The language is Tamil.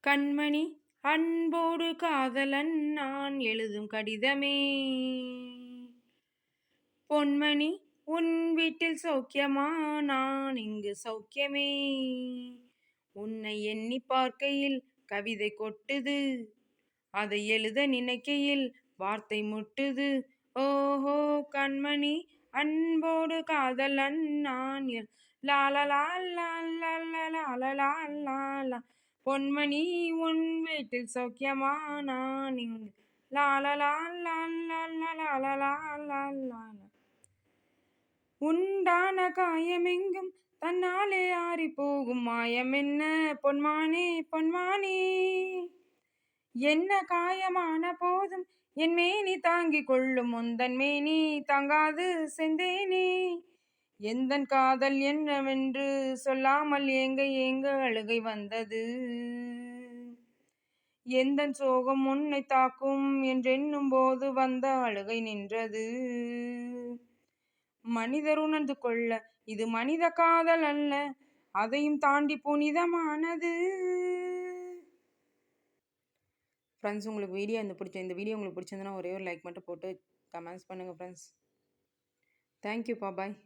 கண்மணி அன்போடு காதலன் நான் எழுதும் கடிதமே. பொன்மணி உன் வீட்டில் சௌக்கியமா? நான் இங்கு சௌக்கியமே. உன்னை எண்ணி பார்க்கையில் கவிதை கொட்டுது, அதை எழுத நினைக்கையில் வார்த்தை முட்டுது. ஓஹோ கண்மணி அன்போடு காதலன் நான் லாலலா லாலலா. பொன்மணி உன் வீட்டில் சௌக்கியமா? நான் இங்கு லாலலா லாலலா. உண்டான காயமெங்கும் தன்னாலே ஆறி போகும் மாயம் என்ன பொன்மானே பொன்மானே. என்ன காயமான போதும் என் மேனி தாங்கிக் கொள்ளும் முந்தன் மேனி தாங்காது செந்தேனே. எந்தன் காதல் என்னவென்று சொல்லாமல் ஏங்க ஏங்க அழுகை வந்தது. எந்தன் சோகம் உன்னை தாக்கும் என்றெண்ணும் போது வந்த அழுகை நின்றது. மனிதர் உணர்ந்து கொள்ள இது மனித காதல் அல்ல, அதையும் தாண்டி புனிதமானது. ஃப்ரெண்ட்ஸ், உங்களுக்கு இந்த வீடியோ உங்களுக்கு பிடிச்சிருந்ததுன்னா ஒரே ஒரு லைக் மட்டும் போட்டு கமெண்ட்ஸ் பண்ணுங்கள் ஃப்ரெண்ட்ஸ். தேங்க்யூப்பா, பாய்.